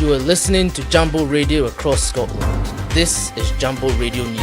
You are listening to Jambo Radio across Scotland. This is Jambo Radio News.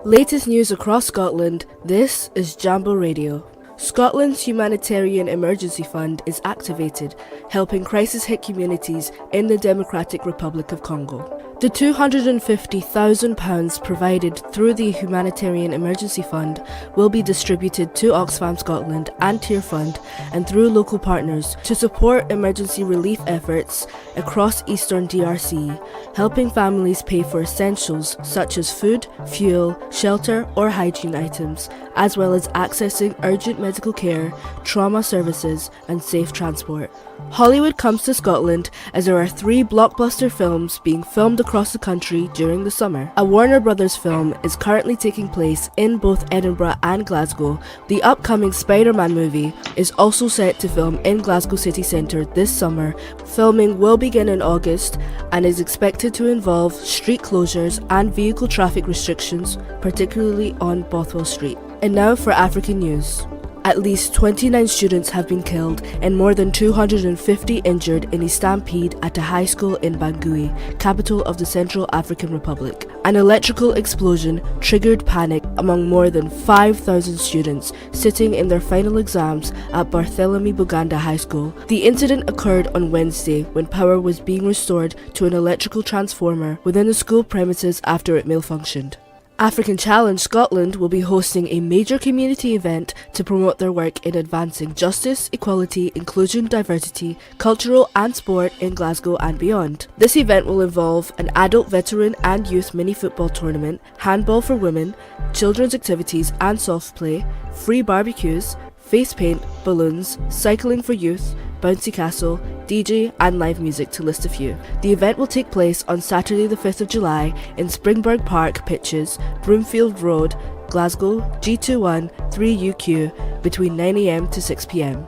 Latest news across Scotland, this is Jambo Radio. Scotland's Humanitarian Emergency Fund is activated, helping crisis-hit communities in the Democratic Republic of Congo. The £250,000 provided through the Humanitarian Emergency Fund will be distributed to Oxfam Scotland and Tier Fund and through local partners to support emergency relief efforts across eastern DRC, helping families pay for essentials such as food, fuel, shelter or hygiene items, as well as accessing urgent medical care, trauma services and safe transport. Hollywood comes to Scotland as there are 3 blockbuster films being filmed across the country during the summer. A Warner Brothers film is currently taking place in both Edinburgh and Glasgow. The upcoming Spider-Man movie is also set to film in Glasgow city centre this summer. Filming will begin in August and is expected to involve street closures and vehicle traffic restrictions, particularly on Bothwell Street. And now for African news. At least 29 students have been killed and more than 250 injured in a stampede at a high school in Bangui, capital of the Central African Republic. An electrical explosion triggered panic among more than 5,000 students sitting in their final exams at Barthélemy Buganda High School. The incident occurred on Wednesday when power was being restored to an electrical transformer within the school premises after it malfunctioned. African Challenge Scotland will be hosting a major community event to promote their work in advancing justice, equality, inclusion, diversity, cultural and sport in Glasgow and beyond. This event will involve an adult, veteran and youth mini football tournament, handball for women, children's activities and soft play, free barbecues, face paint, balloons, cycling for youth, bouncy castle, DJ and live music to list a few. The event will take place on Saturday the 5th of July in Springburg Park Pitches, Broomfield Road, Glasgow, G21 3UQ between 9am to 6pm.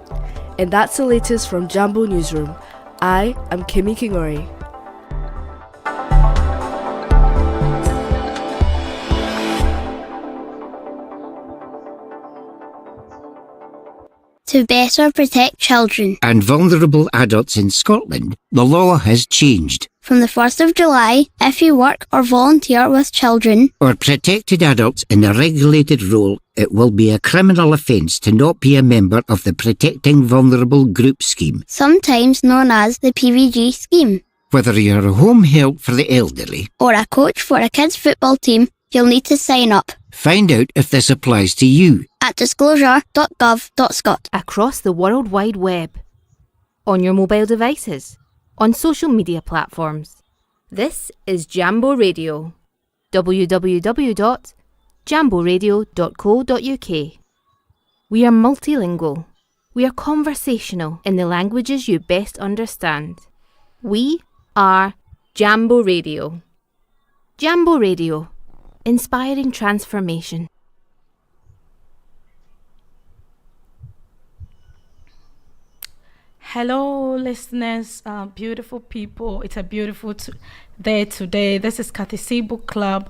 And that's the latest from Jambo Newsroom. I am Kimmy Kingori. To better protect children and vulnerable adults in Scotland, the law has changed. From the 1st of July, if you work or volunteer with children or protected adults in a regulated role, it will be a criminal offence to not be a member of the Protecting Vulnerable Group scheme, sometimes known as the PVG scheme. Whether you're a home help for the elderly or a coach for a kids' football team, you'll need to sign up. Find out if this applies to you at disclosure.gov.scot. Across the World Wide Web, on your mobile devices, on social media platforms. This is Jambo Radio. www.jamboradio.co.uk. We are multilingual. We are conversational in the languages you best understand. We are Jambo Radio. Jambo Radio. Inspiring transformation. Hello, listeners, beautiful people. It's a beautiful day today. This is Cathycee'S Bookclub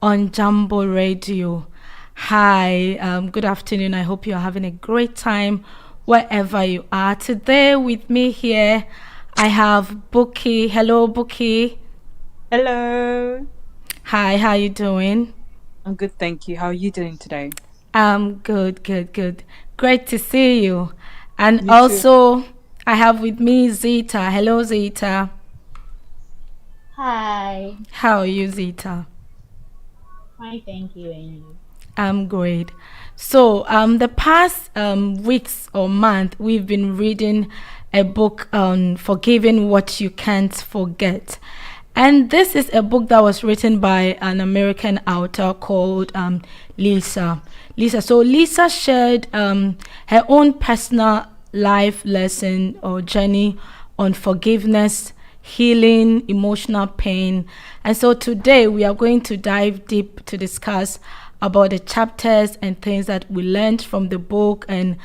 on Jambo Radio. Hi, good afternoon. I hope you're having a great time wherever you are. Today with me here, I have Bookie. Hello, Bookie. Hello. Hi, how you doing? I'm good, thank you. How are you doing today? Good. Great to see you. And You also, I have with me Zita. Hello, Zita. Hi. How are you, Zita? Fine, thank you. And you? I'm great. So, the past weeks or month, we've been reading a book on forgiving what you can't forget. And this is a book that was written by an American author called Lisa. So Lisa shared her own personal life lesson or journey on forgiveness, healing, emotional pain. And so today we are going to dive deep to discuss about the chapters and things that we learned from the book and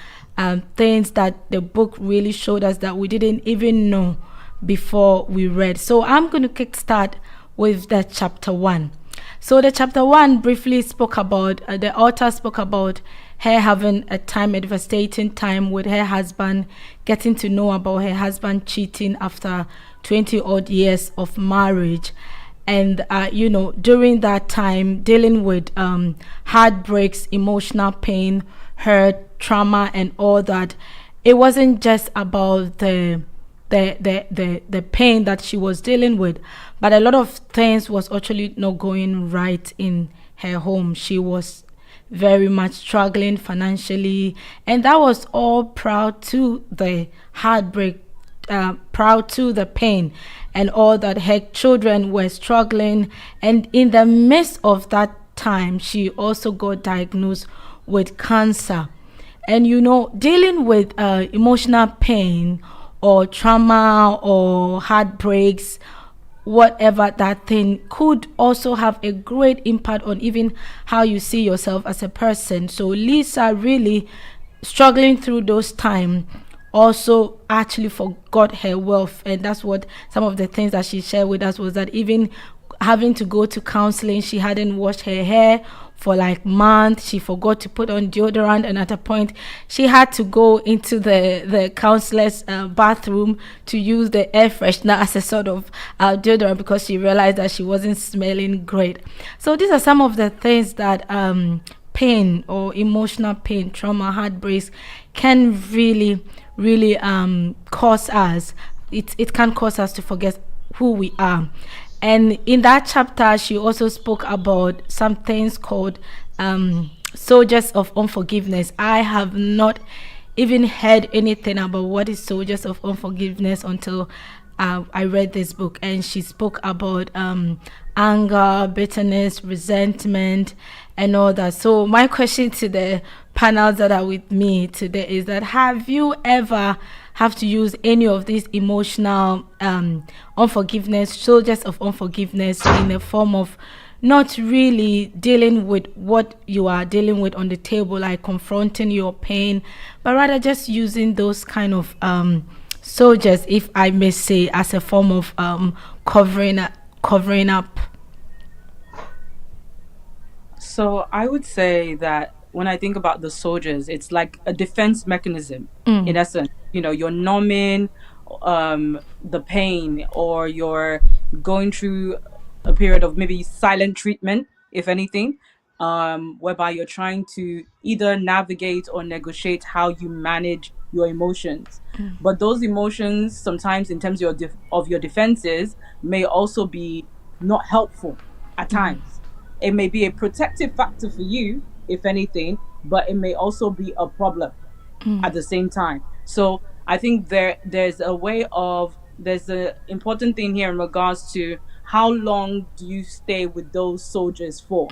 things that the book really showed us that we didn't even know before we read. So I'm going to kickstart with the chapter 1. So the chapter 1 briefly spoke about, the author spoke about her having a devastating time with her husband, getting to know about her husband cheating after 20 odd years of marriage. And, during that time, dealing with heartbreaks, emotional pain, hurt, trauma, and all that. It wasn't just about the pain that she was dealing with, but a lot of things was actually not going right in her home. She was very much struggling financially, and that was all proud to the heartbreak, proud to the pain and all that. Her children were struggling, and in the midst of that time, she also got diagnosed with cancer. And dealing with emotional pain or trauma or heartbreaks, whatever that thing, could also have a great impact on even how you see yourself as a person. So Lisa, really struggling through those times, also actually forgot her wealth. And that's what some of the things that she shared with us was that even having to go to counseling, she hadn't washed her hair for like months. She forgot to put on deodorant, and at a point she had to go into the counselor's bathroom to use the air freshener as a sort of deodorant, because she realized that she wasn't smelling great. So these are some of the things that pain or emotional pain, trauma, heartbreaks can really cause us. It can cause us to forget who we are. And in that chapter, she also spoke about some things called soldiers of unforgiveness. I have not even heard anything about what is soldiers of unforgiveness until I read this book. And she spoke about anger, bitterness, resentment, and all that. So my question to the panels that are with me today is that, have you ever have to use any of these emotional unforgiveness, soldiers of unforgiveness, in the form of not really dealing with what you are dealing with on the table, like confronting your pain, but rather just using those kind of soldiers, if I may say, as a form of covering up? So I would say that when I think about the soldiers, it's like a defense mechanism in essence. You're numbing the pain, or you're going through a period of maybe silent treatment, if anything, whereby you're trying to either navigate or negotiate how you manage your emotions. But those emotions, sometimes in terms of your defenses, may also be not helpful at times. It may be a protective factor for you, if anything, but it may also be a problem at the same time. So I think there's an important thing here in regards to how long do you stay with those soldiers for,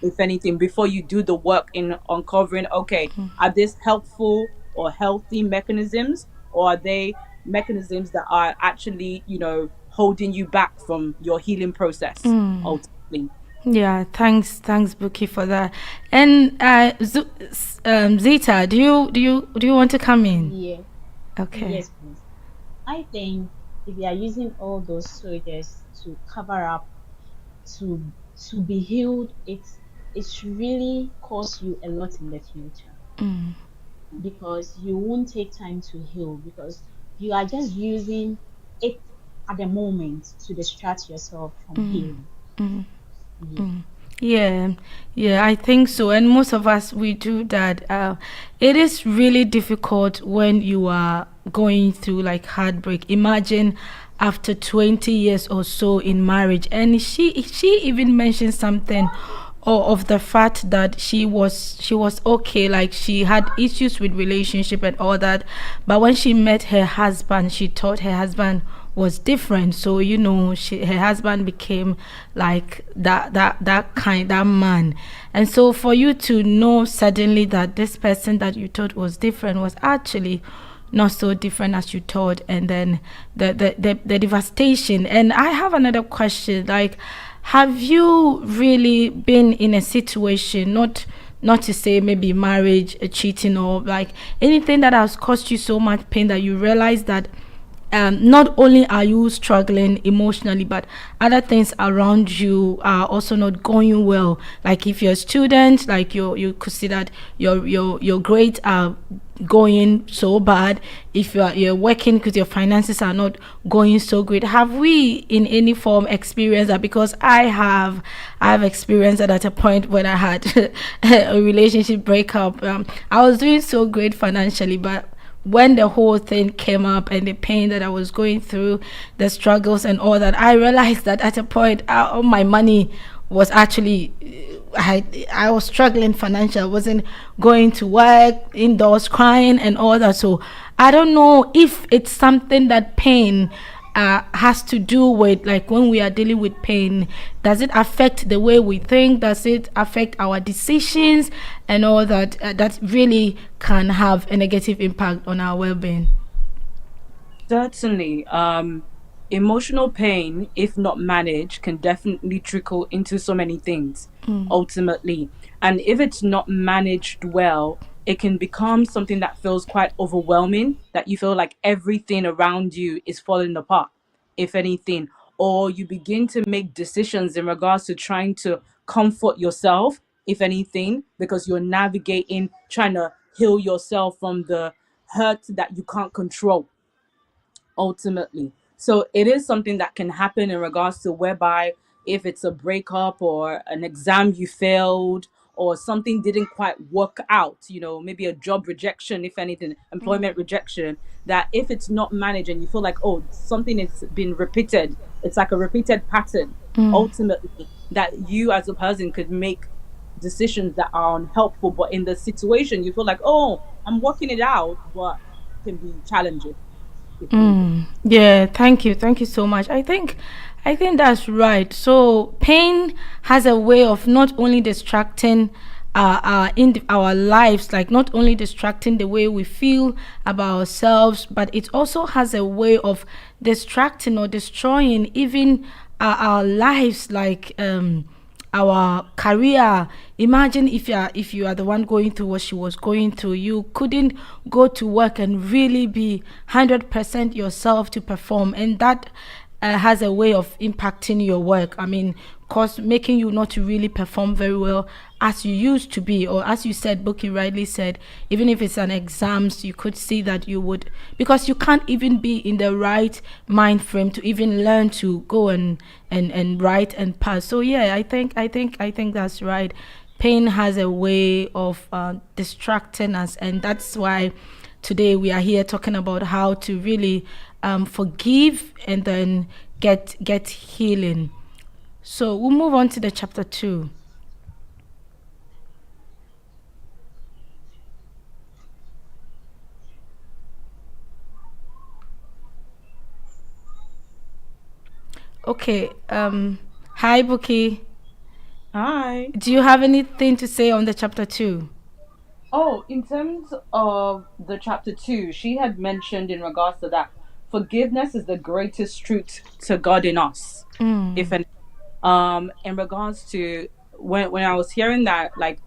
if anything, before you do the work in uncovering, okay, are these helpful or healthy mechanisms, or are they mechanisms that are actually, holding you back from your healing process ultimately? Yeah, thanks, Buki, for that. And Zita, do you want to come in? Yeah. Okay. Yes, please. I think if you are using all those soldiers to cover up, to be healed, it's really cost you a lot in the future, because you won't take time to heal, because you are just using it at the moment to distract yourself from healing. Yeah, I think so. And most of us, we do that. It is really difficult when you are going through like heartbreak. Imagine after 20 years or so in marriage. And she even mentioned something of the fact that she was okay, like she had issues with relationship and all that. But when she met her husband, she thought her husband was different. So her husband became like that man. And so for you to know suddenly that this person that you thought was different was actually not so different as you thought, and then the devastation. And I have another question, like, have you really been in a situation, not to say maybe marriage, cheating, or like anything that has caused you so much pain that you realize that not only are you struggling emotionally, but other things around you are also not going well. Like if you're a student, like you could see that your grades are going so bad. If you're working because your finances are not going so great. Have we in any form experienced that? Because I have experienced that at a point when I had a relationship breakup. I was doing so great financially, but when the whole thing came up and the pain that I was going through, the struggles and all that, I realized that at a point all my money was actually I was struggling financially. I wasn't going to work, indoors crying and all that. So I don't know if it's something that pain has to do with, like when we are dealing with pain, does it affect the way we think? Does it affect our decisions and all that? That really can have a negative impact on our well-being. Certainly. Emotional pain, if not managed, can definitely trickle into so many things ultimately. And if it's not managed well, it can become something that feels quite overwhelming, that you feel like everything around you is falling apart, if anything. Or you begin to make decisions in regards to trying to comfort yourself, if anything, because you're navigating, trying to heal yourself from the hurt that you can't control ultimately. So it is something that can happen in regards to whereby if it's a breakup or an exam you failed or something didn't quite work out, maybe a job rejection, if anything, employment rejection, that if it's not managed and you feel like, oh, something is been repeated, it's like a repeated pattern, ultimately, that you as a person could make decisions that are unhelpful, but in the situation you feel like, oh, I'm working it out, but can be challenging if needed. Yeah, thank you so much. I think that's right. So pain has a way of not only distracting our lives, like not only distracting the way we feel about ourselves, but it also has a way of distracting or destroying even our lives, like our career. Imagine if you are the one going through what she was going through, you couldn't go to work and really be 100% yourself to perform, and that has a way of impacting your work. I mean, cause making you not to really perform very well as you used to be, or as you said, Bookie rightly said, even if it's an exams, you could see that you would, because you can't even be in the right mind frame to even learn to go and write and pass. So yeah, I think that's right. Pain has a way of distracting us, and that's why today we are here talking about how to really forgive and then get healing. So we'll move on to the chapter 2. Okay. Hi, Bookie. Hi. Do you have anything to say on the chapter 2? Oh, in terms of the chapter 2, she had mentioned in regards to that forgiveness is the greatest truth to God in us. If an in regards to when I was hearing that, like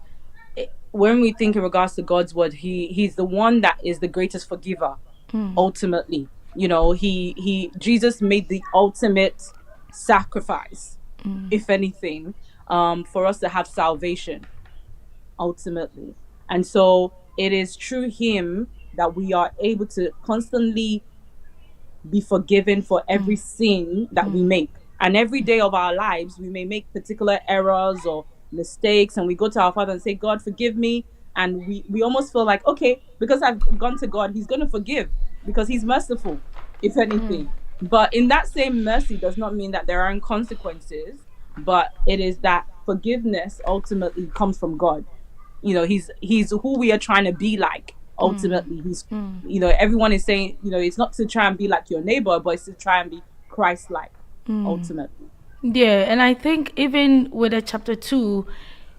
when we think in regards to God's word, he's the one that is the greatest forgiver ultimately. He Jesus made the ultimate sacrifice, if anything, for us to have salvation ultimately. And so it is through him that we are able to constantly be forgiven for every sin that we make. And every day of our lives, we may make particular errors or mistakes, and we go to our Father and say, God, forgive me. And we almost feel like, okay, because I've gone to God, he's going to forgive because he's merciful, if anything. But in that same mercy does not mean that there aren't consequences, but it is that forgiveness ultimately comes from God. He's who we are trying to be like ultimately. He's everyone is saying, it's not to try and be like your neighbor, but it's to try and be Christ-like ultimately. Yeah, and I think even with the chapter 2,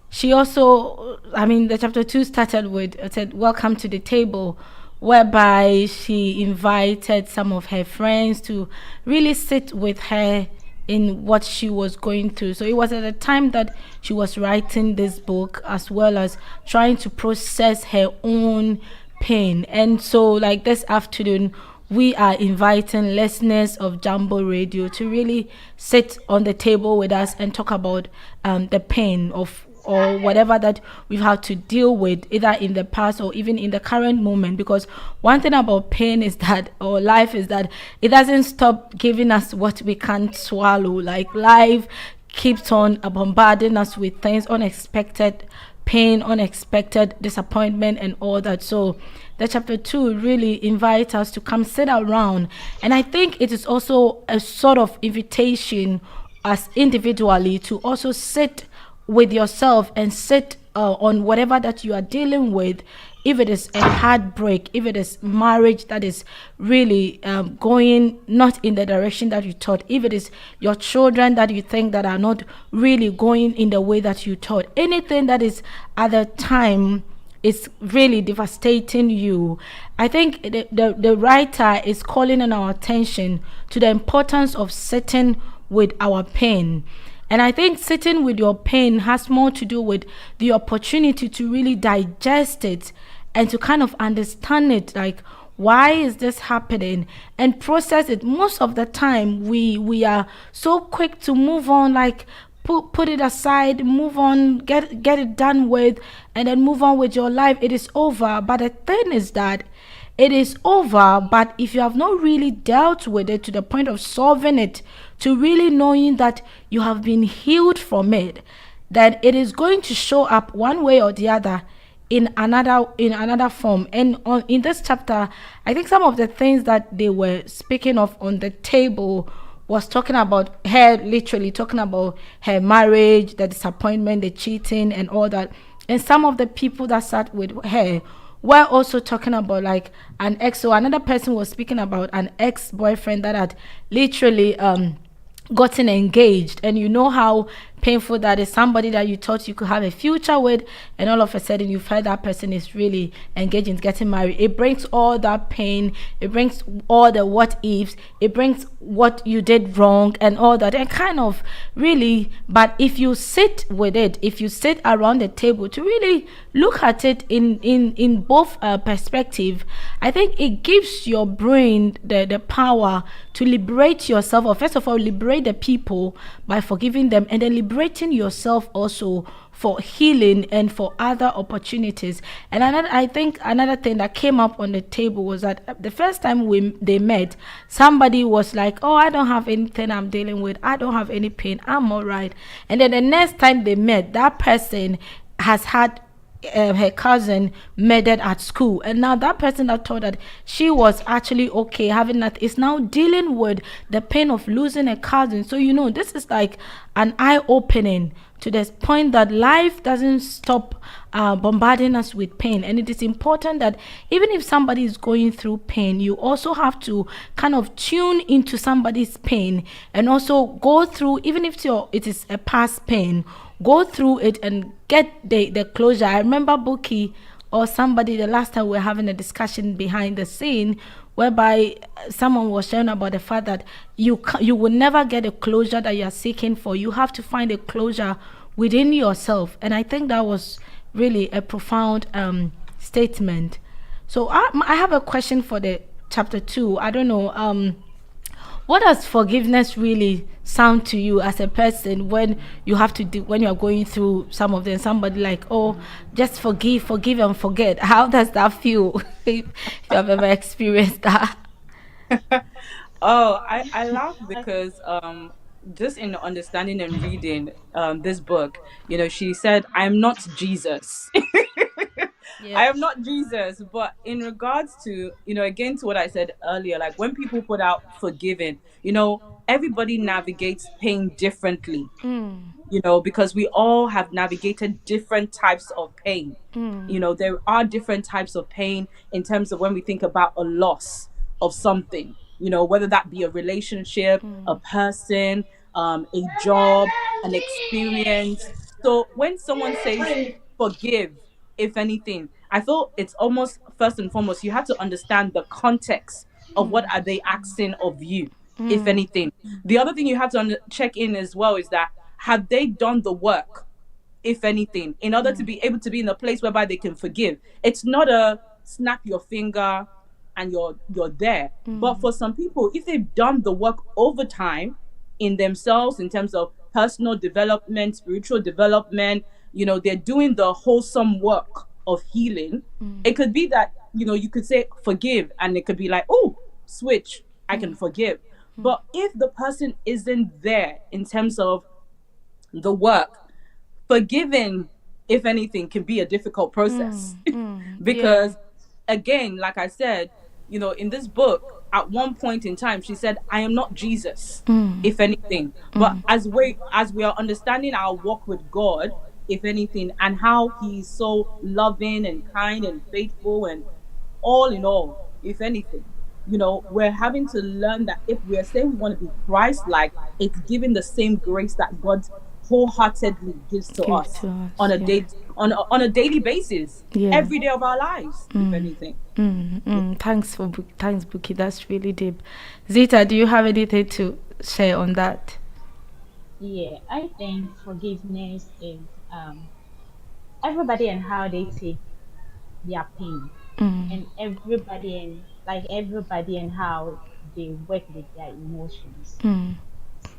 she also, I mean, the chapter 2 started with, it said, welcome to the table, whereby she invited some of her friends to really sit with her in what she was going through. So it was at the time that she was writing this book, as well as trying to process her own pain. And so like this afternoon, we are inviting listeners of Jambo Radio to really sit on the table with us and talk about the pain of or whatever that we've had to deal with, either in the past or even in the current moment. Because one thing about pain is that, or life is that, it doesn't stop giving us what we can't swallow. Like, life keeps on bombarding us with things, unexpected pain, unexpected disappointment, and all that. So the chapter 2 really invites us to come sit around, and I think it is also a sort of invitation us individually to also sit with yourself and sit on whatever that you are dealing with. If it is a heartbreak, if it is marriage that is really going not in the direction that you thought, if it is your children that you think that are not really going in the way that you thought, anything that is at the time is really devastating you, I think the writer is calling on our attention to the importance of sitting with our pain. And I think sitting with your pain has more to do with the opportunity to really digest it and to kind of understand it, like, why is this happening, and process it. Most of the time we are so quick to move on, like put it aside, move on, get it done with, and then move on with your life. It is over. But the thing is that it is over, but if you have not really dealt with it to the point of solving it, to really knowing that you have been healed from it, then it is going to show up one way or the other in another form. And in this chapter, I think some of the things that they were speaking of on the table was talking about her, literally talking about her marriage, the disappointment, the cheating, and all that. And some of the people that sat with her were also talking about like an ex. So another person was speaking about an ex-boyfriend that had literally gotten engaged, and you know how painful that is. Somebody that you thought you could have a future with, and all of a sudden you find that person is really engaged in getting married. It brings all that pain, it brings all the what ifs, it brings what you did wrong and all that, and kind of really. But if you sit with it, if you sit around the table to really look at it in both perspective, I think it gives your brain the power to liberate yourself, or first of all liberate the people by forgiving them, and then liberating yourself also for healing and for other opportunities. And I think another thing that came up on the table was that the first time they met, somebody was like, oh, I don't have anything I'm dealing with, I don't have any pain, I'm all right. And then the next time they met, that person has had her cousin murdered at school, and now that person that thought that she was actually okay having that is now dealing with the pain of losing a cousin. So this is like an eye-opening to this point that life doesn't stop bombarding us with pain. And it is important that even if somebody is going through pain, you also have to kind of tune into somebody's pain and also go through, even if it is a past pain, go through it and get the closure. I remember Bookie or somebody the last time we were having a discussion behind the scene whereby someone was sharing about the fact that you will never get a closure that you're seeking for. You have to find a closure within yourself. And I think that was really a profound statement. So I have a question for the chapter 2. I don't know, what does forgiveness really sound to you as a person when you have to when you are going through some of them? Somebody like, oh, just forgive and forget. How does that feel? If you have ever experienced that? Oh, I laugh because just in understanding and reading this book, she said, I'm not Jesus. Yes. I am not Jesus. But in regards to, again, to what I said earlier, like when people put out forgiving, everybody navigates pain differently, because we all have navigated different types of pain. There are different types of pain in terms of when we think about a loss of something, whether that be a relationship, a person, a job, an experience. So when someone says forgive, if anything, I feel it's almost first and foremost, you have to understand the context of what are they asking of you, if anything. The other thing you have to check in as well is that have they done the work, if anything, in order to be able to be in a place whereby they can forgive. It's not a snap your finger, and you're there. But for some people, if they've done the work over time in themselves in terms of personal development, spiritual development, they're doing the wholesome work of healing. It could be that, you could say forgive, and it could be like, oh, switch, I can forgive. But if the person isn't there in terms of the work, forgiving, if anything, can be a difficult process. Because again, like I said, in this book, at one point in time, she said, I am not Jesus, if anything. But as we are understanding our walk with God, if anything, and how he's so loving and kind and faithful and all in all, if anything, we're having to learn that if we are saying we want to be Christ-like, it's giving the same grace that God wholeheartedly gives to us on a day, on a daily basis, every day of our lives, if anything. Thanks, Buki. That's really deep. Zita, do you have anything to share on that? Yeah, I think forgiveness is everybody and how they take their pain, and everybody and how they work with their emotions.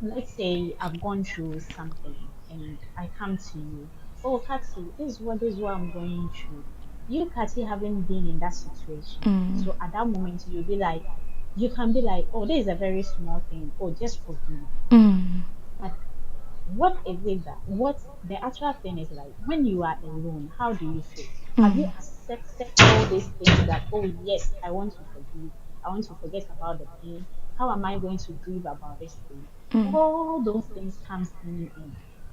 Let's say I've gone through something and I come to you, oh Kathy, this is what I'm going through. You, Kathy, haven't been in that situation. So at that moment you can be like, oh, this is a very small thing, oh, just forgive. But what is it that what the actual thing is like when you are alone, how do you feel? Have you accepted all these things that, oh yes, I want to forgive, I want to forget about the pain, how am I going to grieve about this thing? All those things comes in.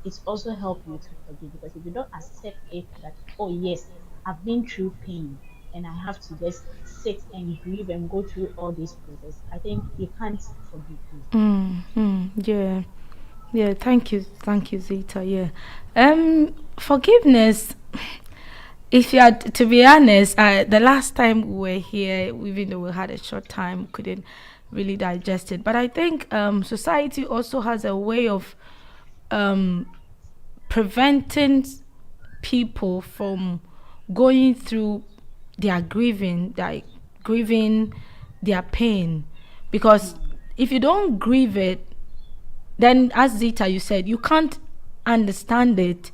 It also help you to forgive, because if you don't accept it that, oh yes, I've been through pain and I have to just sit and grieve and go through all these process, I think you can't forgive. Yeah, thank you, Zita. Yeah, forgiveness. If you are, to be honest, the last time we were here, even though we had a short time, couldn't really digest it. But I think society also has a way of preventing people from going through their grieving their pain, because if you don't grieve it, then as Zita, you said, you can't understand it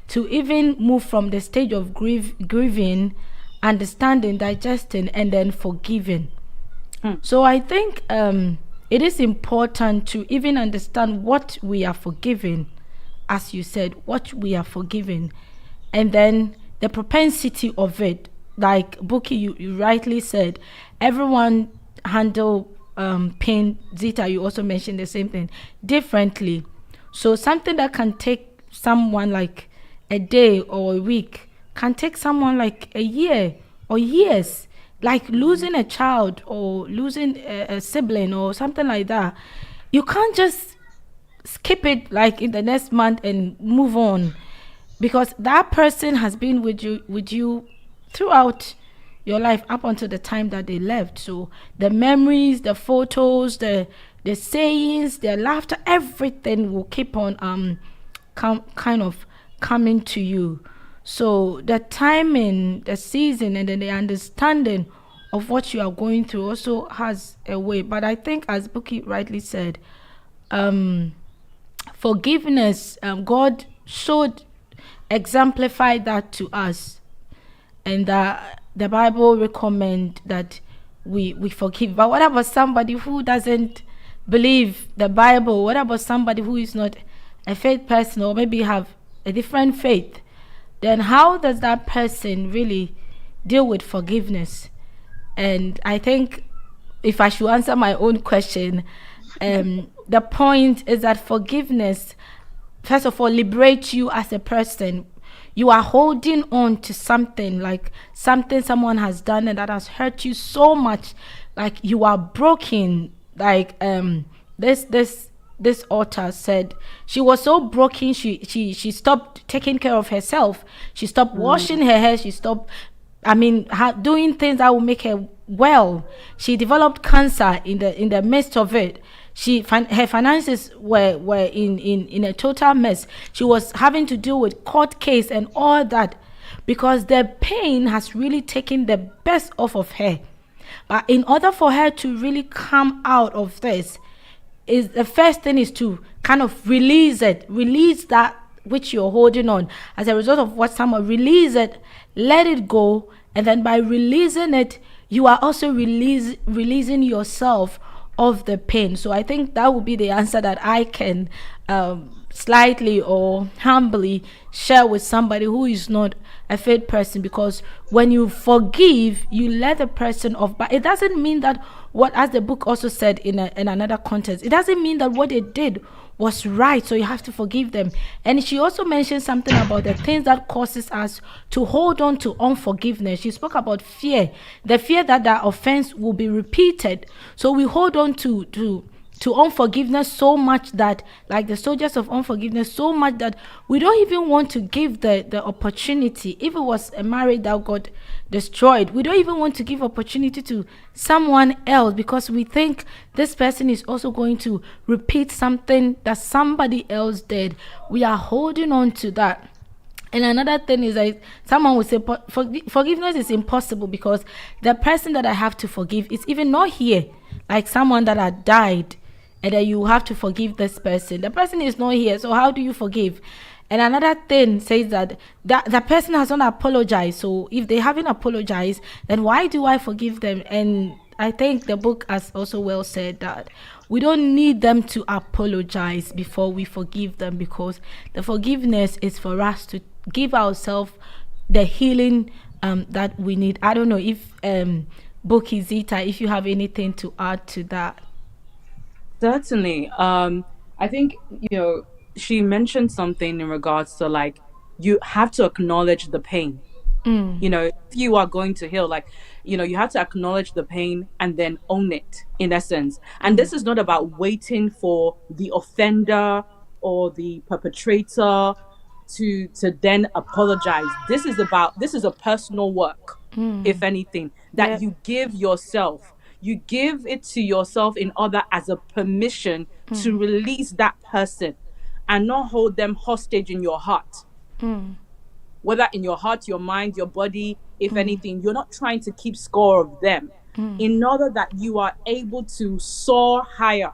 to even move from the stage of grieving, understanding, digesting, and then forgiving. So I think it is important to even understand what we are forgiving, as you said, what we are forgiving, and then the propensity of it. Like Buki, you rightly said, everyone handle pain. Zita, you also mentioned the same thing differently. So something that can take someone like a day or a week can take someone like a year or years. Like losing a child or losing a sibling or something like that. You can't just skip it like in the next month and move on, because that person has been with you throughout your life up until the time that they left. So the memories, the photos, the sayings, the laughter, everything will keep on kind of coming to you. So the timing, the season, and then the understanding of what you are going through also has a way. But I think, as Buki rightly said, forgiveness, God should exemplify that to us, and that the Bible recommend that we forgive. But what about somebody who doesn't believe the Bible? What about somebody who is not a faith person, or maybe have a different faith? Then how does that person really deal with forgiveness? And I think if I should answer my own question, the point is that forgiveness, first of all, liberates you as a person. You are holding on to something, like something someone has done and that has hurt you so much, like you are broken. Like this author said, she was so broken, she stopped taking care of herself. She stopped washing her hair. She stopped doing things that will make her well. She developed cancer in the midst of it. Her finances were in a total mess. She was having to deal with court case and all that, because the pain has really taken the best off of her. But in order for her to really come out of this, is the first thing is to kind of release that which you're holding on as a result of what someone release it, let it go, and then by releasing it, you are also releasing yourself of the pain. So I think that would be the answer that I can slightly or humbly share with somebody who is not a faith person, because when you forgive, you let the person off. But it doesn't mean that what, as the book also said in another context, it doesn't mean that what they did was right, so you have to forgive them. And she also mentioned something about the things that causes us to hold on to unforgiveness. She spoke about fear, the fear that the offense will be repeated. So we hold on to unforgiveness so much that, like the soldiers of unforgiveness, so much that we don't even want to give the opportunity. If it was a marriage that got destroyed, we don't even want to give opportunity to someone else, because we think this person is also going to repeat something that somebody else did. We are holding on to that. And another thing is that someone would say forgiveness is impossible because the person that I have to forgive is even not here, like someone that had died, and then you have to forgive this person. The person is not here, so how do you forgive? And another thing says that the person has not apologized. So if they haven't apologized, then why do I forgive them? And I think the book has also well said that we don't need them to apologize before we forgive them, because the forgiveness is for us to give ourselves the healing that we need. I don't know if Bookclub, if you have anything to add to that. Certainly. I think, she mentioned something in regards to, like, you have to acknowledge the pain. If you are going to heal, like, you have to acknowledge the pain and then own it, in essence. And this is not about waiting for the offender or the perpetrator to then apologize. This is a personal work, if anything, that you give yourself. You give it to yourself in order as a permission to release that person and not hold them hostage in your heart. Whether in your heart, your mind, your body, if anything, you're not trying to keep score of them in order that you are able to soar higher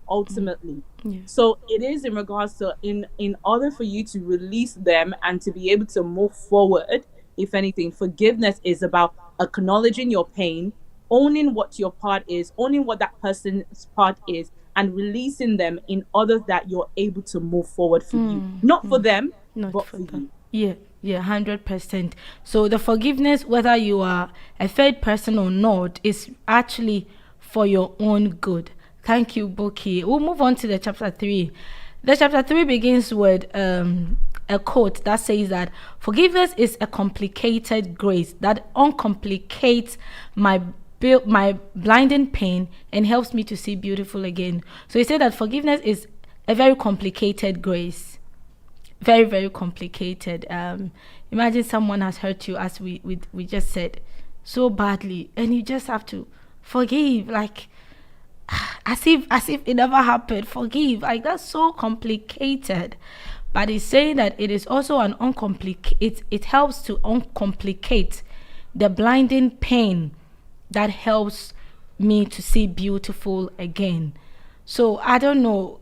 ultimately. So it is in regards to in order for you to release them and to be able to move forward, if anything, forgiveness is about acknowledging your pain, owning what your part is, owning what that person's part is, and releasing them in order that you're able to move forward for you. Not for them, but for you. Yeah, 100%. So the forgiveness, whether you are a third person or not, is actually for your own good. Thank you, Bookclub. We'll move on to the chapter 3. The chapter 3 begins with a quote that says that forgiveness is a complicated grace that uncomplicates my blinding pain and helps me to see beautiful again. So he said that forgiveness is a very complicated grace. Very, very complicated. Imagine someone has hurt you, as we just said, so badly, and you just have to forgive, like as if it never happened. Forgive, like that's so complicated. But he's saying that it is also an it helps to uncomplicate the blinding pain that helps me to see beautiful again. So I don't know,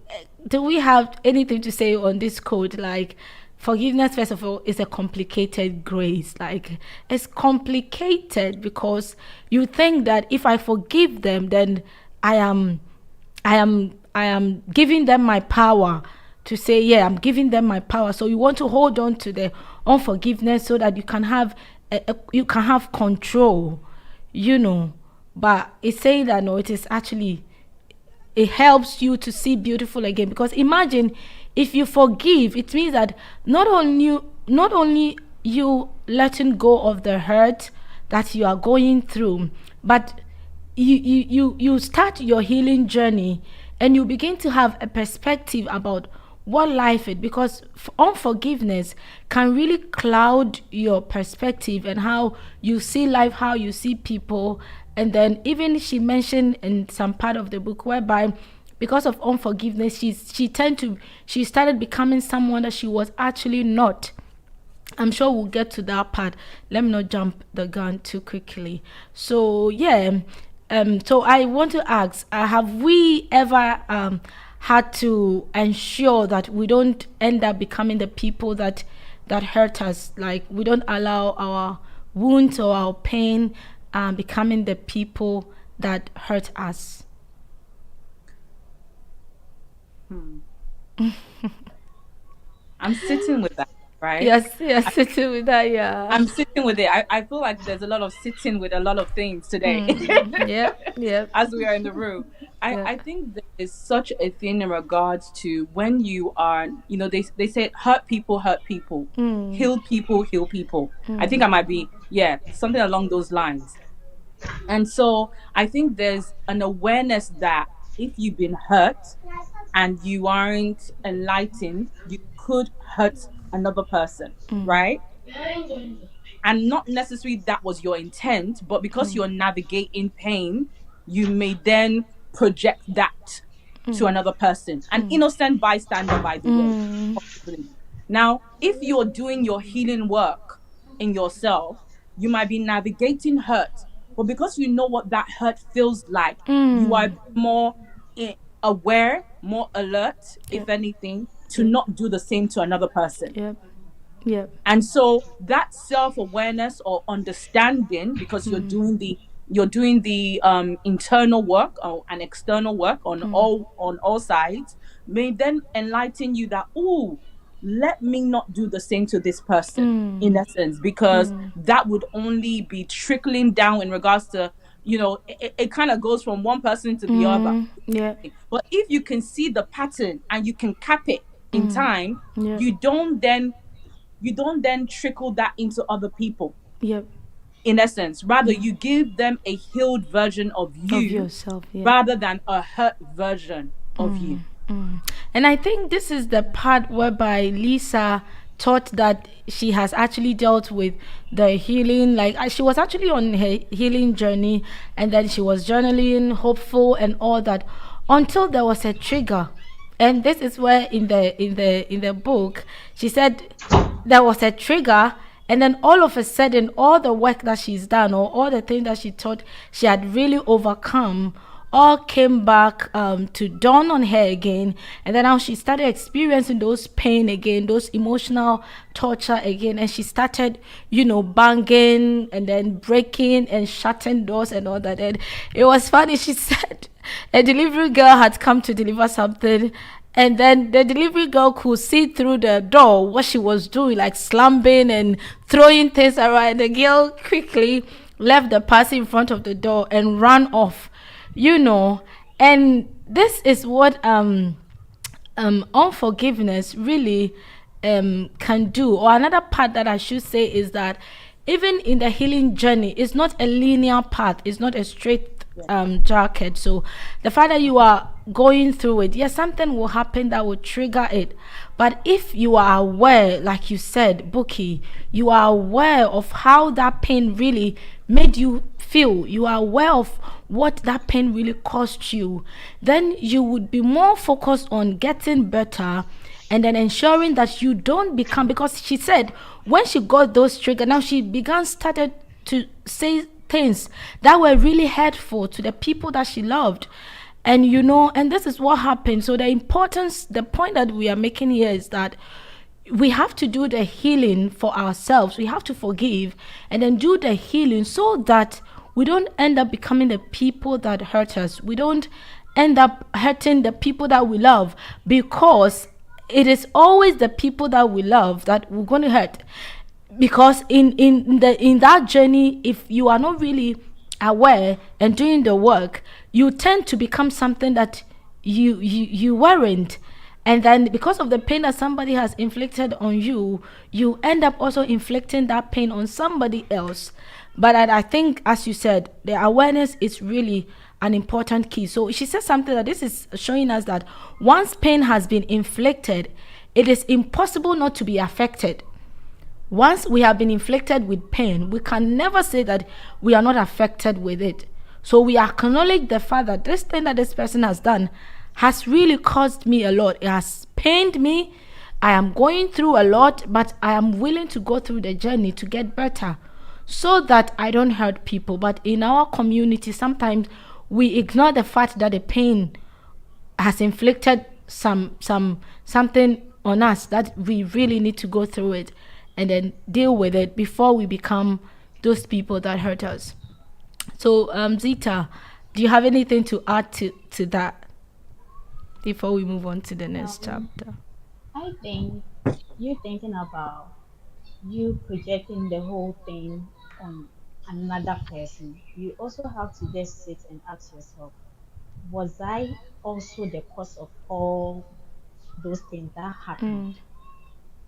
do we have anything to say on this quote? Like, forgiveness, first of all, is a complicated grace. Like, it's complicated because you think that if I forgive them, then I am giving them my power to say, yeah, I'm giving them my power. So you want to hold on to the unforgiveness so that you can have control, But it's saying that no, it is actually, it helps you to see beautiful again. Because imagine if you forgive, it means that not only you letting go of the hurt that you are going through, but you start your healing journey and you begin to have a perspective about what life is, because unforgiveness can really cloud your perspective and how you see life, how you see people. And then even she mentioned in some part of the book whereby because of unforgiveness, she started becoming someone that she was actually not. I'm sure we'll get to that part. Let me not jump the gun too quickly. So yeah, so I want to ask: have we ever had to ensure that we don't end up becoming the people that hurt us? Like we don't allow our wounds or our pain becoming the people that hurt us. I'm sitting with that, right? Yes, sitting with that, yeah. I'm sitting with it. I feel like there's a lot of sitting with a lot of things today. Yeah. As we are in the room. I think there is such a thing in regards to when you are, they say hurt people, heal people, heal people. I think I might be, something along those lines. And so I think there's an awareness that if you've been hurt and you aren't enlightened, you could hurt another person, right? And not necessarily that was your intent, but because you're navigating pain, you may then project that to another person. An innocent bystander, by the way, possibly. Now, if you're doing your healing work in yourself, you might be navigating hurt, but because you know what that hurt feels like, you are more aware, more alert, if anything, to not do the same to another person. Yep. And so that self-awareness or understanding, because you're doing the internal work and external work on all sides, may then enlighten you that, let me not do the same to this person, in essence, because that would only be trickling down in regards to, it kind of goes from one person to the other. Yeah. But if you can see the pattern and you can cap it in time, you don't then trickle that into other people. Yep. In essence, rather you give them a healed version of yourself, rather than a hurt version of you. And I think this is the part whereby Lisa thought that she has actually dealt with the healing. Like she was actually on her healing journey, and then she was journaling, hopeful and all that, until there was a trigger. And this is where in the book she said there was a trigger, and then all of a sudden all the work that she's done, or all the things that she thought she had really overcome, all came back to dawn on her again. And then now she started experiencing those pain again, those emotional torture again, and she started banging and then breaking and shutting doors and all that. And it was funny, she said a delivery girl had come to deliver something, and then the delivery girl could see through the door what she was doing, like slamming and throwing things around. The girl quickly left the parcel in front of the door and ran off, and this is what unforgiveness really can do. Or another part that I should say is that even in the healing journey, it's not a linear path, it's not a straight jacket. So the fact that you are going through it, yes, something will happen that will trigger it. But if you are aware, like you said, Bookie, you are aware of how that pain really made you feel, you are aware of what that pain really cost you, then you would be more focused on getting better and then ensuring that you don't become, because she said when she got those triggers, now she started to say things that were really hurtful to the people that she loved. And and this is what happened. So the point that we are making here is that we have to do the healing for ourselves. We have to forgive and then do the healing so that we don't end up becoming the people that hurt us. We don't end up hurting the people that we love, because it is always the people that we love that we're going to hurt. Because in that journey, if you are not really aware and doing the work, you tend to become something that you weren't. And then because of the pain that somebody has inflicted on you, you end up also inflicting that pain on somebody else. But I think, as you said, the awareness is really an important key. So she said something that this is showing us that once pain has been inflicted, it is impossible not to be affected. Once we have been inflicted with pain, we can never say that we are not affected with it. So we acknowledge the fact that this thing that this person has done has really caused me a lot. It has pained me. I am going through a lot, but I am willing to go through the journey to get better so that I don't hurt people. But in our community, sometimes we ignore the fact that the pain has inflicted something on us, that we really need to go through it and then deal with it before we become those people that hurt us. So Zita, do you have anything to add to that before we move on to the next chapter? I think you thinking about you projecting the whole thing on another person, you also have to just sit and ask yourself, was I also the cause of all those things that happened?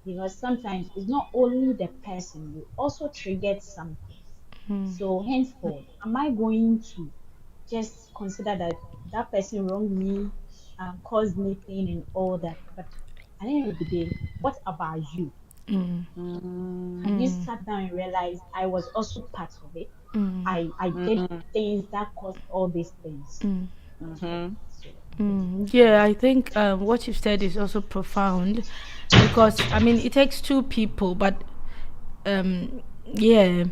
Because sometimes it's not only the person, you also triggered something. So henceforth, am I going to just consider that that person wronged me and caused me pain and all that? But at the end of the day, what about you? Have you sat down and realized I was also part of it? I did things that caused all these things. So, Yeah, I think what you've said is also profound, because I mean it takes two people, but yeah,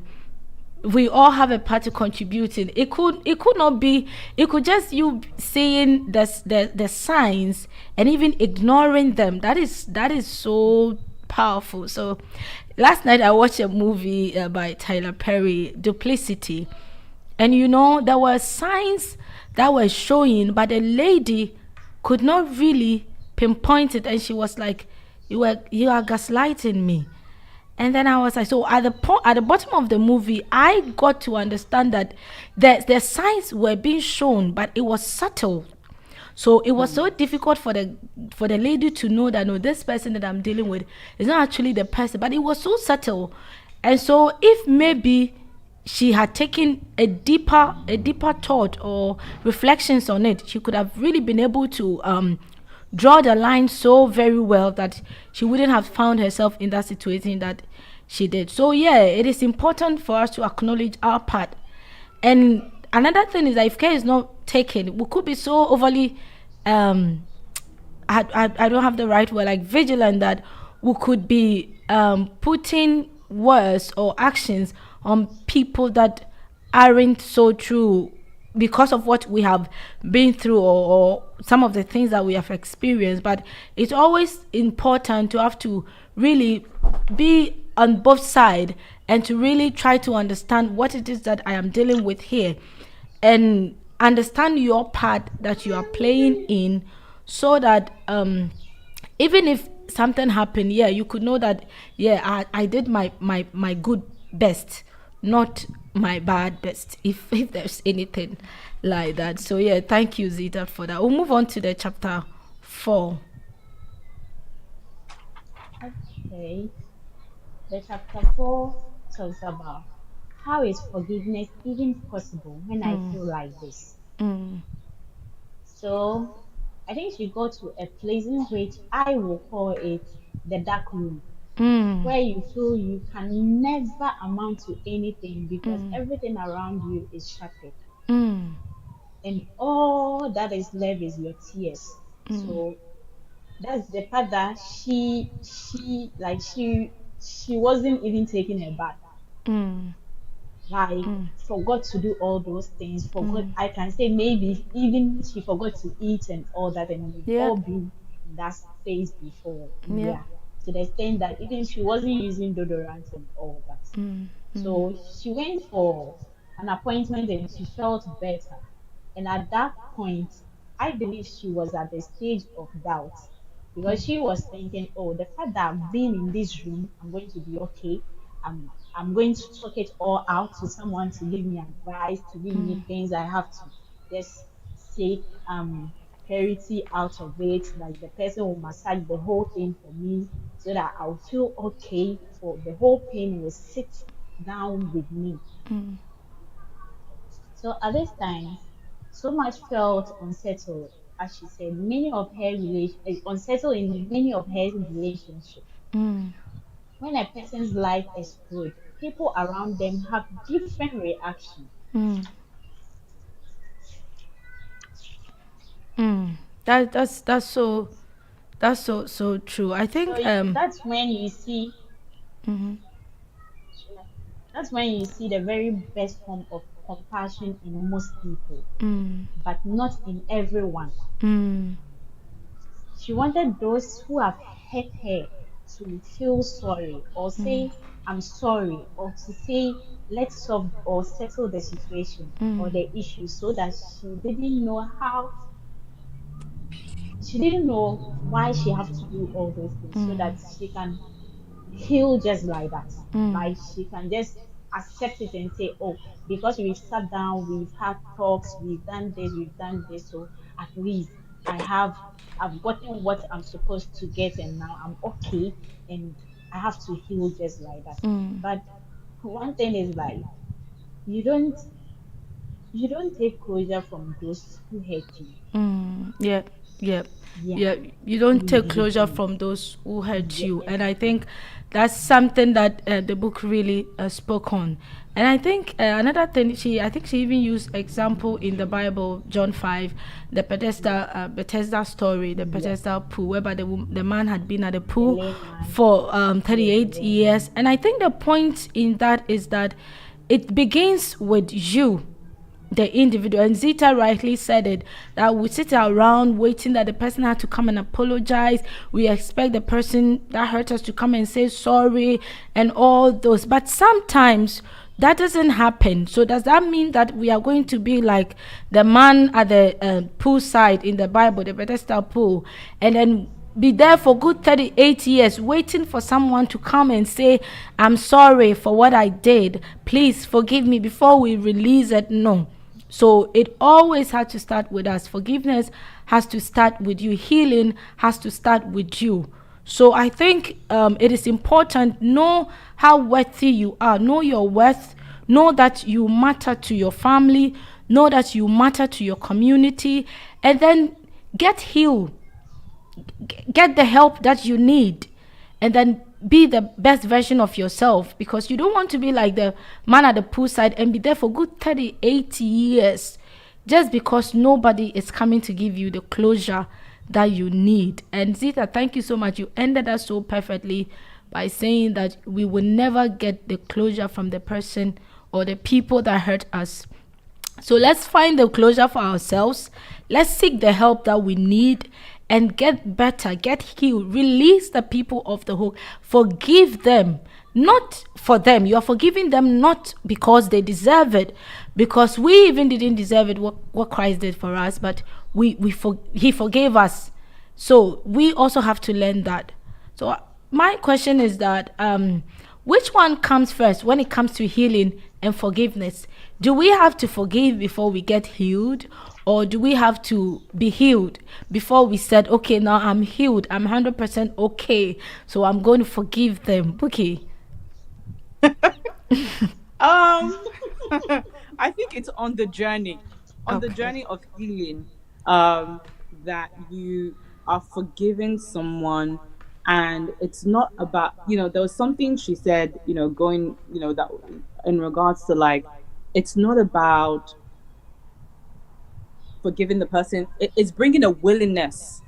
we all have a part to contribute in. It could not be. It could just you seeing the signs and even ignoring them. That is so powerful. So last night I watched a movie by Tyler Perry, Duplicity, and there were signs that were showing, but the lady could not really pinpoint it, and she was like, you are gaslighting me. And then I was like, so at the bottom of the movie, I got to understand that the signs were being shown, but it was subtle. So it was so difficult for the lady to know that, no, this person that I'm dealing with is not actually the person, but it was so subtle. And so if maybe she had taken a deeper thought or reflections on it, she could have really been able to draw the line so very well that she wouldn't have found herself in that situation that she did. So yeah, it is important for us to acknowledge our part. And another thing is that if care is not taken, we could be so overly I don't have the right word, like vigilant, that we could be putting words or actions on people that aren't so true because of what we have been through, or some of the things that we have experienced. But it's always important to have to really be on both sides and to really try to understand what it is that I am dealing with here, and understand your part that you are playing in, so that even if something happened, yeah, you could know that, yeah, I did my good best, not my bad best, if there's anything like that. So yeah, thank you, Zita, for that. We'll move on to the chapter 4. okay. The chapter 4 talks about how is forgiveness even possible when I feel like this. So I think she got to a place in which I will call it the dark room, where you feel you can never amount to anything because everything around you is shattered, and all that is left is your tears. So that's the part that she wasn't even taking a bath, like forgot to do all those things, forgot, I can say maybe even she forgot to eat and all that, and we've Yeah. all been in that phase before. Yeah. Yeah, to the extent that even she wasn't using deodorant and all that. So she went for an appointment and she felt better. And at that point, I believe she was at the stage of doubt, because she was thinking, oh, the fact that I've been in this room, I'm going to be okay. I'm going to talk it all out to someone to give me advice, to give me things. I have to just take clarity out of it. Like the person will massage the whole thing for me so that I'll feel okay, for the whole pain will sit down with me. So at this time, so much felt unsettled, as she said, unsettled in many of her relationships. When a person's life explodes, people around them have different reactions. That's so That's so true. I So think that's when you see mhm. that's when you see the very best form of compassion in most people, Mm, but not in everyone. mm, She wanted those who have hurt her to feel sorry or say, I'm sorry, or to say, let's solve or settle the situation or mm, the issue so that she didn't know why she have to do all those things so that she can heal just like that. mm, Like she can just accept it and say, oh, because we've sat down, we've had talks, we've done this, so at least I have I've gotten what I'm supposed to get and now I'm okay and I have to heal just like that. mm, But one thing is like you don't you don't take closure from those who hurt you. mm. Yeah, yeah, Yeah, yeah. You don't take you closure don't. from those who hurt you, Yes. and I think that's something that the book really spoke on. And I think another thing I think she even used example in the Bible, John 5, the Bethesda story, the Yes. Bethesda pool, whereby the man had been at the The pool layman. for Yes, the 38 layman. years. And I think the point in that is that it begins with you, the individual. And Zita rightly said it, that we sit around waiting that the person had to come and apologize. We expect the person that hurt us to come and say sorry and all those. But sometimes that doesn't happen. So does that mean that we are going to be like the man at the poolside in the Bible, the Bethesda pool, and then be there for good 38 years waiting for someone to come and say, I'm sorry for what I did, please forgive me, before we release it? No. So it always had to start with us. Forgiveness has to start with you. Healing has to start with you. So I think it is important. Know how worthy you are. Know your worth. Know that you matter to your family. Know that you matter to your community. And then get healed. Get the help that you need. And then be the best version of yourself, because you don't want to be like the man at the poolside and be there for good 38 years just because nobody is coming to give you the closure that you need. And Zita, thank you so much. You ended us so perfectly by saying that we will never get the closure from the person or the people that hurt us. So let's find the closure for ourselves. Let's seek the help that we need and get better, get healed, release the people of the hook, forgive them, not for them. You are forgiving them not because they deserve it, because we even didn't deserve it, what Christ did for us, but he forgave us. So we also have to learn that. So my question is that which one comes first when it comes to healing and forgiveness? Do we have to forgive before we get healed? Or do we have to be healed before we said, okay, now I'm healed, I'm 100% okay, so I'm going to forgive them? Okay. I think it's on the journey, Okay. of healing, that you are forgiving someone, and it's not about, there was something she said, going, that in regards to like, it's not about forgiving the person. It's bringing a willingness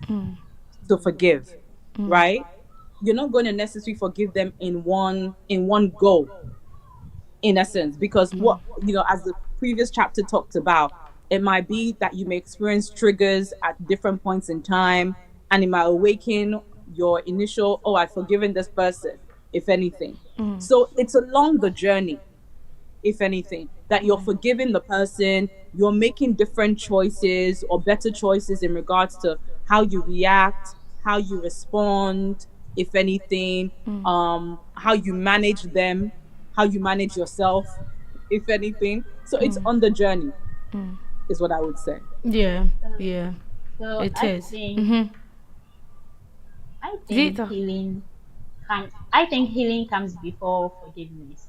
to forgive, right? You're not going to necessarily forgive them in one go, in essence, because what, as the previous chapter talked about, it might be that you may experience triggers at different points in time, and it might awaken your initial, oh, I've forgiven this person, if anything. So it's along the journey, if anything, that you're forgiving the person, you're making different choices or better choices in regards to how you react, how you respond, if anything, how you manage them, how you manage yourself, if anything. So it's on the journey, is what I would say. Yeah, So, yeah, so it I is. think Mm-hmm. I think Zita. healing I think healing comes before forgiveness.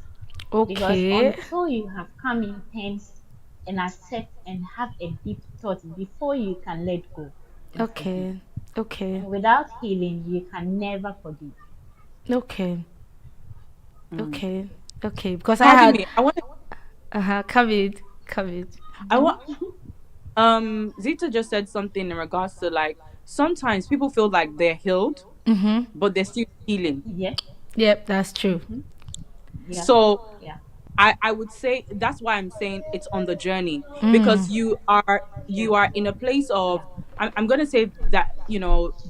Because Okay. until you have come in terms and accept and have a deep thought before you can let go and forgive. Okay. Okay. And without healing, you can never forgive. Okay. Mm. Okay. Okay. Because I Pardon had me. I want. COVID. I want. Zita just said something in regards to like sometimes people feel like they're healed, but they're still healing. Yeah. Yep, that's true. Yeah. So Yeah. I would say that's why I'm saying it's on the journey, Mm. because you are in a place of, I'm gonna say that,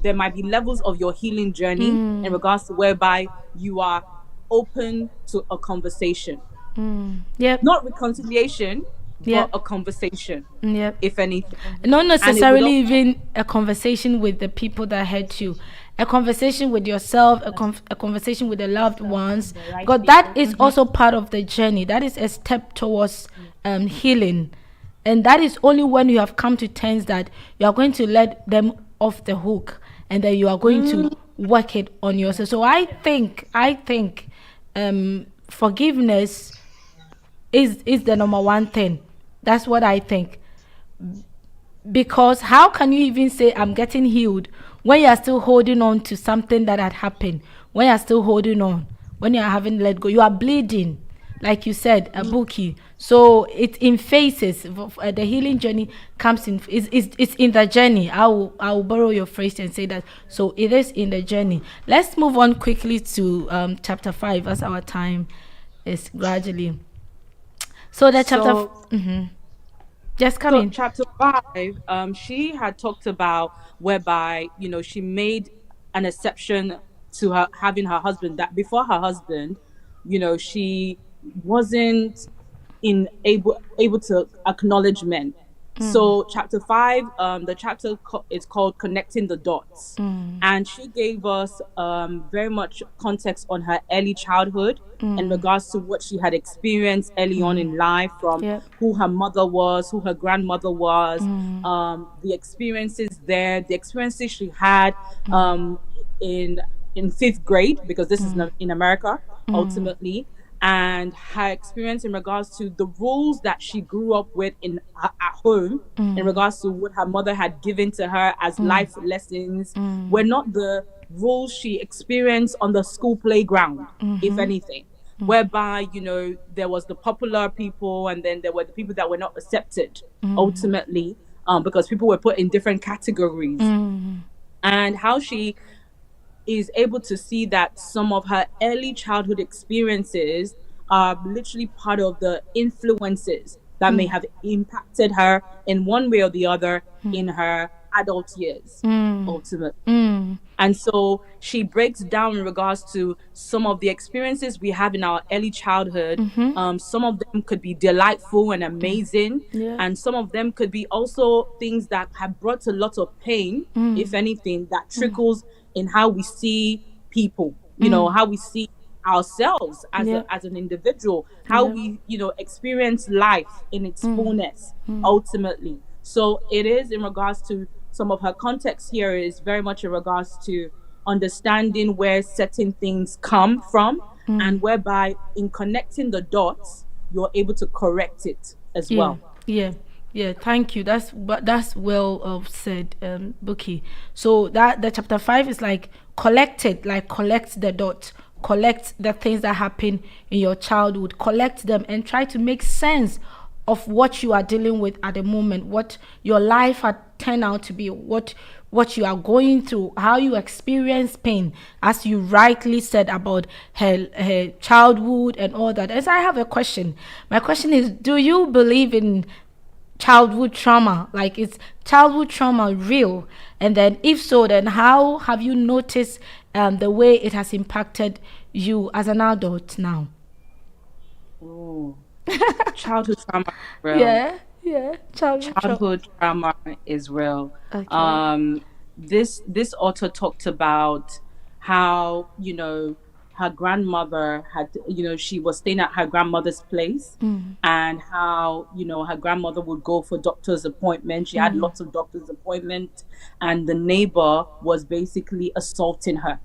there might be levels of your healing journey in Mm. regards to whereby you are open to a conversation, Mm. Yep. not reconciliation, but Yep. a conversation, Yep. if anything. Not And it would necessarily also, even a conversation with the people that hurt you, a conversation with yourself, a conversation with the loved ones, The right because that people. is also part of the journey. That is a step towards healing, and that is only when you have come to terms that you are going to let them off the hook, and then you are going to work it on yourself. So I think forgiveness is the number one thing. That's what I think. Because how can you even say I'm getting healed when you are still holding on to something that had happened, when you are still holding on, when you haven't let go, you are bleeding, like you said, a bookie. So it's in phases. The healing journey comes in, it's in the journey. I will borrow your phrase and say that. So it is in the journey. Let's move on quickly to chapter 5 as our time is gradually. So the chapter so just come So in. chapter 5, she had talked about whereby, she made an exception to her having her husband, that before her husband, she wasn't able to acknowledge men. So chapter 5, the chapter is called Connecting the Dots. And she gave us very much context on her early childhood in regards to what she had experienced early on in life, from Yep. who her mother was, who her grandmother was, the experiences there, the experiences she had in fifth grade, because this is in America ultimately, and her experience in regards to the rules that she grew up with at home, in regards to what her mother had given to her as life lessons, were not the rules she experienced on the school playground, if anything. Whereby, there was the popular people, and then there were the people that were not accepted ultimately, because people were put in different categories. And how she is able to see that some of her early childhood experiences are literally part of the influences that may have impacted her in one way or the other in her adult years, ultimately. And so she breaks down in regards to some of the experiences we have in our early childhood. Some of them could be delightful and amazing, Yeah. and some of them could be also things that have brought a lot of pain, if anything, that trickles in how we see people, how we see ourselves as Yeah. as an individual, how Yeah. we, experience life in its fullness, ultimately. So it is in regards to some of her context here is very much in regards to understanding where certain things come from, and whereby in connecting the dots, you're able to correct it as Yeah, well. yeah, yeah. Thank you. That's well said, Bookie. So that the chapter 5 is like collect it, like collect the dots, collect the things that happen in your childhood, collect them, and try to make sense of what you are dealing with at the moment, what your life had turned out to be, what you are going through, how you experience pain, as you rightly said about her childhood and all that. As I have a question, my question is: do you believe in childhood trauma? Like, is childhood trauma real? And then, if so, then how have you noticed the way it has impacted you as an adult now? Ooh. Childhood trauma is real. Yeah, Childhood trauma is real. Okay. This author talked about how, her grandmother had, she was staying at her grandmother's place, and how, her grandmother would go for doctor's appointments. She had lots of doctor's appointments, and the neighbor was basically assaulting her.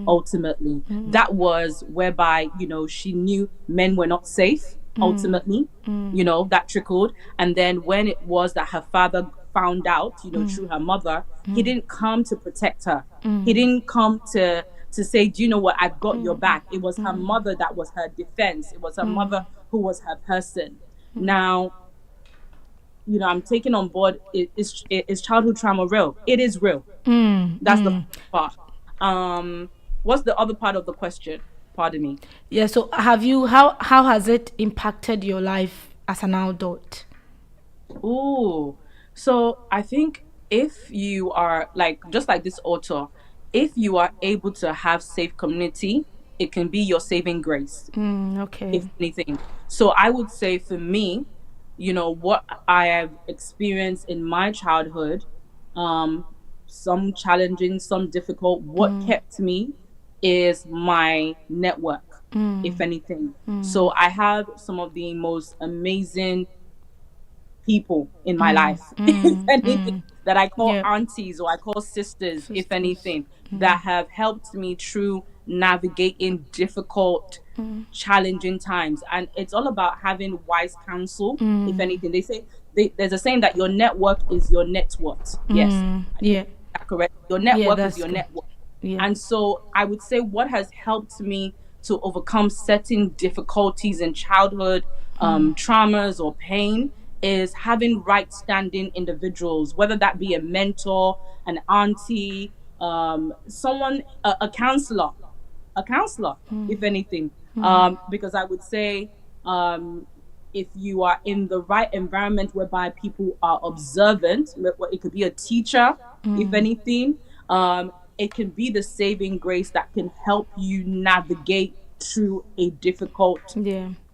Ultimately, that was whereby, she knew men were not safe. Ultimately, that trickled. And then when it was that her father found out, through her mother, he didn't come to protect her. He didn't come to say, do you know what, I've got your back. It was her mother that was her defense. It was her mother who was her person. Now, I'm taking on board, is childhood trauma real? It is real. That's the first part. What's the other part of the question? Pardon me. Yeah, so how has it impacted your life as an adult? Ooh. So I think if you are just like this author, if you are able to have safe community, it can be your saving grace, Okay. if anything. So I would say for me, what I have experienced in my childhood, some challenging, some difficult, what kept me is my network, if anything. So I have some of the most amazing people in my life, if anything, that I call aunties or I call sisters, if anything, that have helped me through navigating difficult, challenging times. And it's all about having wise counsel, if anything. They say there's a saying that your network is your net worth. Yes. Yeah. Is that correct? Your network is your good. network. Yeah. And so I would say what has helped me to overcome certain difficulties in childhood, traumas or pain, is having right standing individuals, whether that be a mentor, an auntie, someone, a counselor, if anything. Because I would say, if you are in the right environment whereby people are observant, it could be a teacher, if anything, it can be the saving grace that can help you navigate through a difficult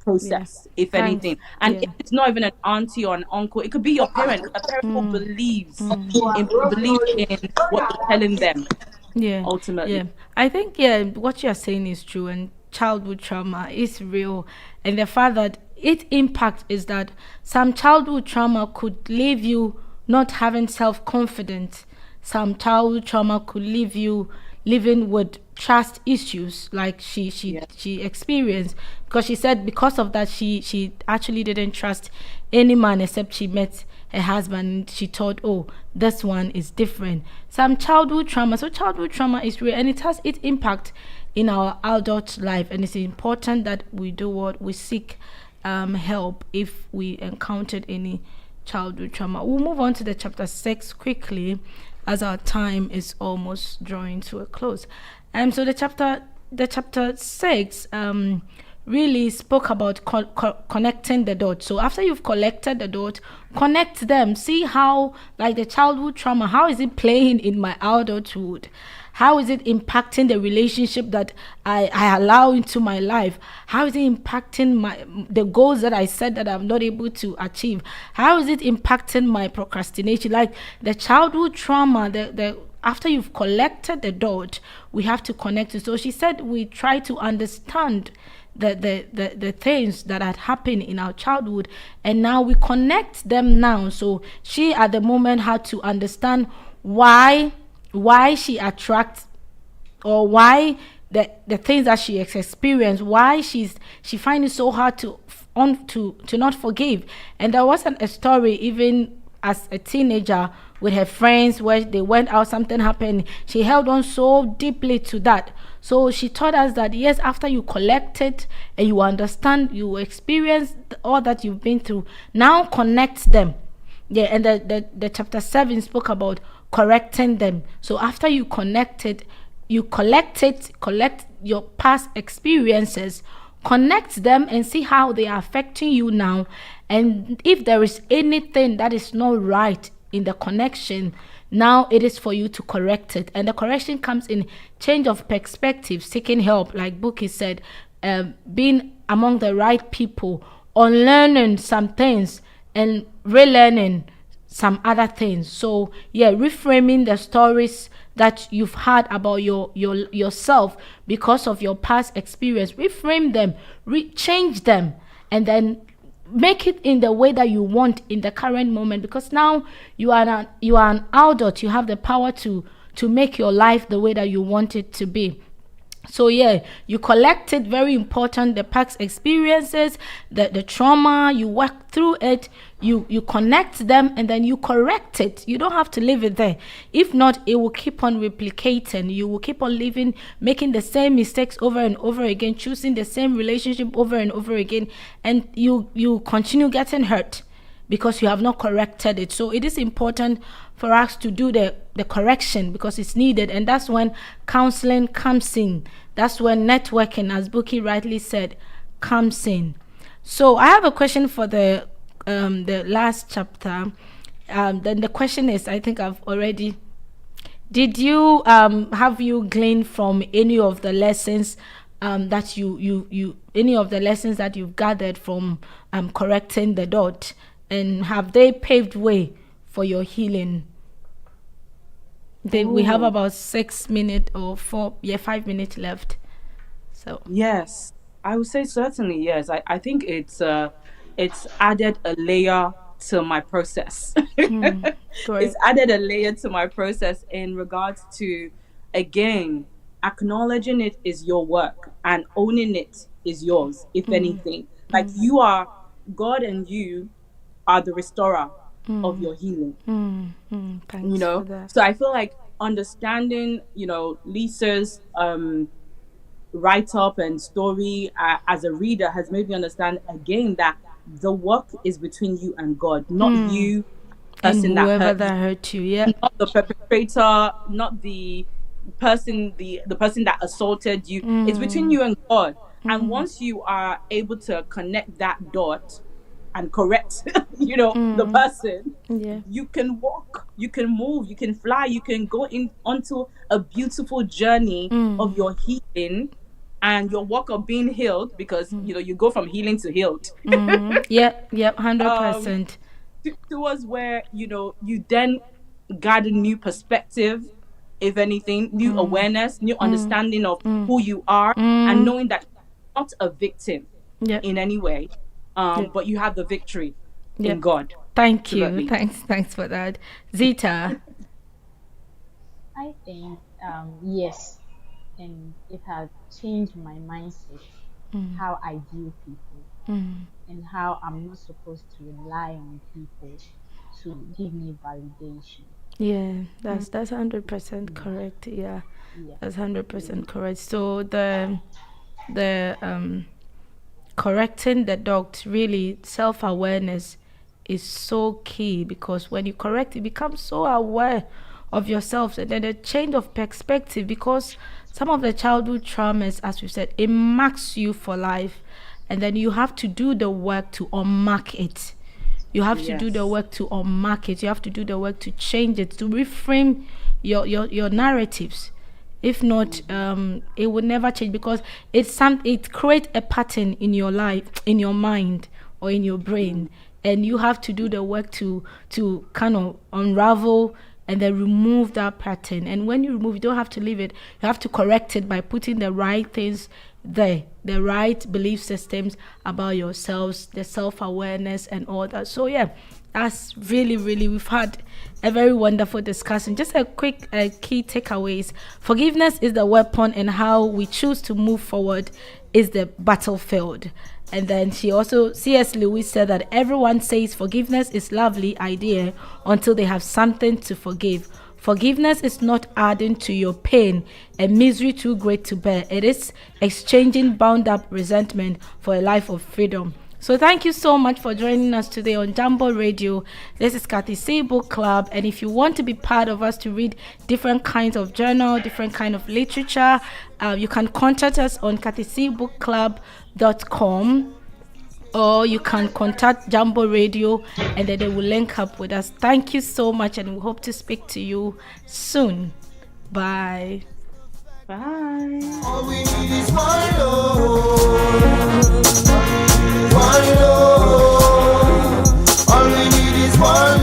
process, if anything. And if it's not even an auntie or an uncle, it could be your parent, a parent who believes in what you're telling them. Ultimately. I think what you're saying is true, and childhood trauma is real, and the fact that its impact is that some childhood trauma could leave you not having self-confidence. Some childhood trauma could leave you living with trust issues, like she experienced, because she said because of that she actually didn't trust any man except she met her husband. She thought, oh, this one is different. Some childhood trauma. So childhood trauma is real, and it has its impact in our adult life, and it's important that we do what we seek help if we encountered any childhood trauma. We'll move on to the chapter 6 quickly, as our time is almost drawing to a close. So the chapter 6 really spoke about connecting the dots. So after you've collected the dot, connect them. See how, like the childhood trauma, how is it playing in my adulthood? How is it impacting the relationship that I allow into my life? How is it impacting the goals that I said that I'm not able to achieve? How is it impacting my procrastination? Like the childhood trauma, after you've collected the dot, we have to connect it. So she said we try to understand the things that had happened in our childhood, and now we connect them now. So she at the moment had to understand why she attracts, or why the things that she experienced, why she finds it so hard to not forgive. And there was a story even as a teenager with her friends where they went out, something happened, she held on so deeply to that. So she taught us that yes, after you collect it and you understand, you experience all that you've been through, now connect them. And the chapter 7 spoke about correcting them. So after you collect your past experiences, connect them and see how they are affecting you now. And if there is anything that is not right in the connection, now it is for you to correct it. And the correction comes in change of perspective, seeking help, like Bookie said, being among the right people, unlearning some things and relearning some other things. So reframing the stories that you've had about yourself because of your past experience, reframe them, change them, and then make it in the way that you want in the current moment, because now you are an adult. You have the power to make your life the way that you want it to be. So you collected, very important, the past experiences, the trauma, you work through it, you connect them, and then you correct it. You don't have to leave it there. If not, it will keep on replicating. You will keep on living, making the same mistakes over and over again, choosing the same relationship over and over again, and you continue getting hurt. because you have not corrected it. So it is important for us to do the correction because it's needed, and that's when counseling comes in. That's when networking, as Buki rightly said, comes in. So I have a question for the last chapter. Then the question is, I think I've already. Did you have you gleaned from any of the lessons that any of the lessons that you've gathered from correcting the dot, and have they paved way for your healing? We have about 6 minutes or 5 minutes left. So Yes, I would say certainly yes. I think it's added a layer to my process. It's added a layer to my process in regards to, again, acknowledging it is your work and owning it is yours, if anything. Like you are, God and you are the restorer of your healing. Thanks You know, for that. so I feel like understanding, Lisa's write up and story as a reader has made me understand again that the work is between you and God, not you, And person whoever that that hurt you, yeah. not the perpetrator, not the person, the person that assaulted you. It's between you and God. And once you are able to connect that dot and correct, the person, Yeah. you can walk, you can move, you can fly, you can go onto a beautiful journey of your healing and your work of being healed, because you go from healing to healed. Yep, 100%. Towards where you then gather new perspective, if anything, new awareness, new understanding of who you are, and knowing that you're not a victim in any way, but you have the victory in God. Thank you. Absolutely. Thanks for that. Zita. I think yes, and it has changed my mindset, how I view people, and how I'm not supposed to rely on people to give me validation. Yeah, that's 100% correct. Yeah, Yeah. that's 100% correct. So the correcting the dot, really self-awareness is so key, because when you correct, you become so aware of yourself, and then a change of perspective, because some of the childhood traumas, as we said, it marks you for life, and then you have to do the work to unmark it. You have to do the work to unmark it. You have to do the work to change it, to reframe your narratives. If not, it will never change, because it creates a pattern in your life, in your mind, or in your brain, and you have to do the work to kind of unravel and then remove that pattern. And when you remove, you don't have to leave it. You have to correct it by putting the right things there, the right belief systems about yourselves, the self-awareness and all that. So yeah, that's really, we've had a very wonderful discussion. Just a quick key takeaways. Forgiveness is the weapon, and how we choose to move forward is the battlefield. And then C.S. Lewis said that everyone says forgiveness is lovely idea until they have something to forgive. Forgiveness is not adding to your pain a misery too great to bear. It is exchanging bound up resentment for a life of freedom. So thank you so much for joining us today on Jambo Radio. This is Cathycee'S Book Club, and if you want to be part of us to read different kinds of journal, different kind of literature, you can contact us on cathycee'sbookclub.com, or you can contact Jambo Radio, and then they will link up with us. Thank you so much, and we hope to speak to you soon. Bye. Bye. All we need is one love. One love. All we need is one love.